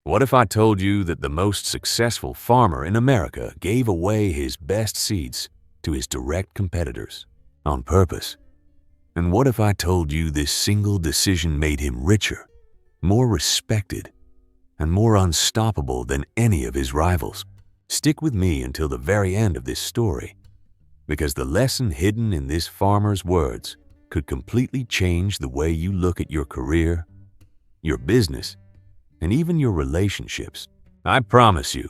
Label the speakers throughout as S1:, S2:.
S1: What if I told you that the most successful farmer in America gave away his best seeds to his direct competitors on purpose? And what if I told you this single decision made him richer, more respected, and more unstoppable than any of his rivals? Stick with me until the very end of this story, because the lesson hidden in this farmer's words could completely change the way you look at your career, your business, and even your relationships. I promise you,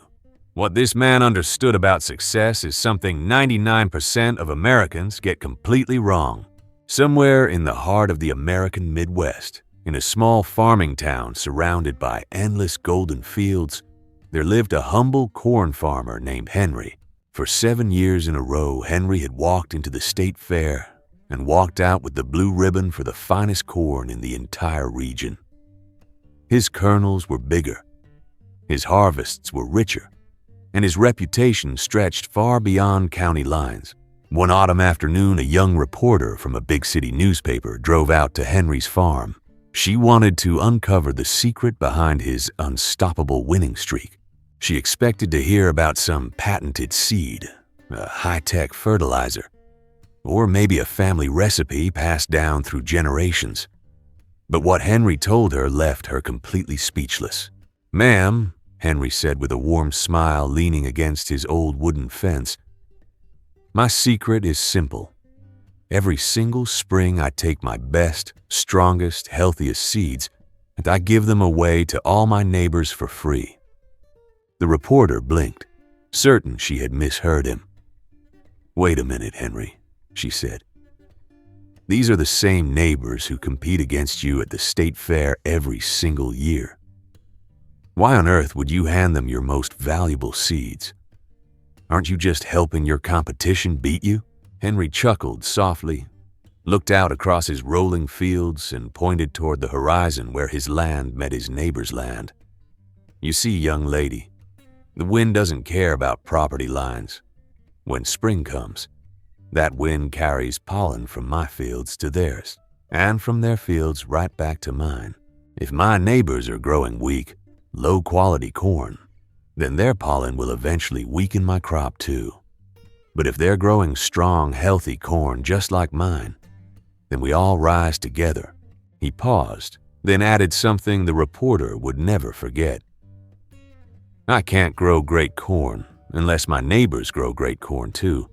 S1: what this man understood about success is something 99% of Americans get completely wrong. Somewhere in the heart of the American Midwest, in a small farming town surrounded by endless golden fields, there lived a humble corn farmer named Henry. For 7 years in a row, Henry had walked into the state fair and walked out with the blue ribbon for the finest corn in the entire region. His kernels were bigger, his harvests were richer, and his reputation stretched far beyond county lines. One autumn afternoon, a young reporter from a big city newspaper drove out to Henry's farm. She wanted to uncover the secret behind his unstoppable winning streak. She expected to hear about some patented seed, a high-tech fertilizer, or maybe a family recipe passed down through generations. But what Henry told her left her completely speechless. "Ma'am," Henry said with a warm smile leaning against his old wooden fence, "my secret is simple. Every single spring I take my best, strongest, healthiest seeds and I give them away to all my neighbors for free." The reporter blinked, certain she had misheard him. "Wait a minute, Henry," she said. "These are the same neighbors who compete against you at the state fair every single year. Why on earth would you hand them your most valuable seeds? Aren't you just helping your competition beat you?" Henry chuckled softly, looked out across his rolling fields, and pointed toward the horizon where his land met his neighbor's land. "You see, young lady, the wind doesn't care about property lines. When spring comes, that wind carries pollen from my fields to theirs, and from their fields right back to mine. If my neighbors are growing weak, low-quality corn, then their pollen will eventually weaken my crop too. But if they're growing strong, healthy corn just like mine, then we all rise together." He paused, then added something the reporter would never forget. "I can't grow great corn unless my neighbors grow great corn too.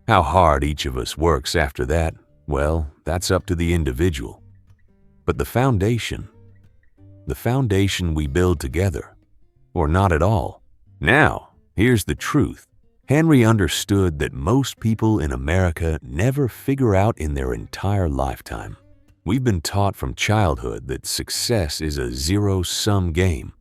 S1: How hard each of us works after that, well, that's up to the individual. But the foundation we build together, or not at all." Now, here's the truth. Henry understood that most people in America never figure out in their entire lifetime. We've been taught from childhood that success is a zero-sum game,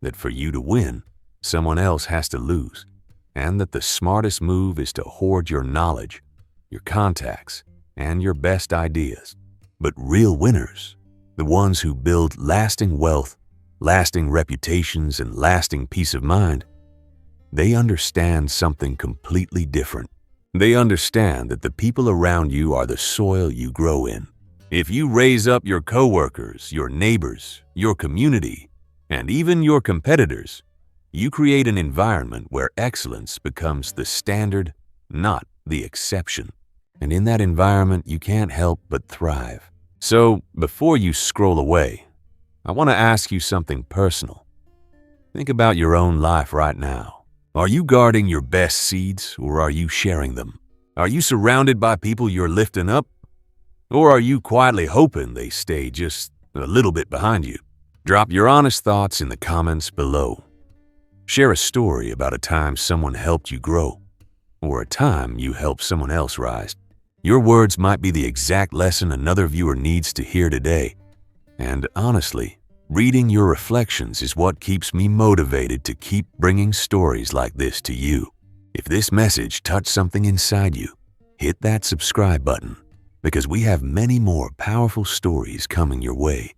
S1: that for you to win, someone else has to lose, and that the smartest move is to hoard your knowledge, your contacts, and your best ideas. But real winners, the ones who build lasting wealth, lasting reputations, and lasting peace of mind, they understand something completely different. They understand that the people around you are the soil you grow in. If you raise up your coworkers, your neighbors, your community, and even your competitors, you create an environment where excellence becomes the standard, not the exception. And in that environment, you can't help but thrive. So, before you scroll away, I want to ask you something personal. Think about your own life right now. Are you guarding your best seeds, or are you sharing them? Are you surrounded by people you're lifting up? Or are you quietly hoping they stay just a little bit behind you? Drop your honest thoughts in the comments below. Share a story about a time someone helped you grow, or a time you helped someone else rise. Your words might be the exact lesson another viewer needs to hear today. And honestly, reading your reflections is what keeps me motivated to keep bringing stories like this to you. If this message touched something inside you, hit that subscribe button, because we have many more powerful stories coming your way.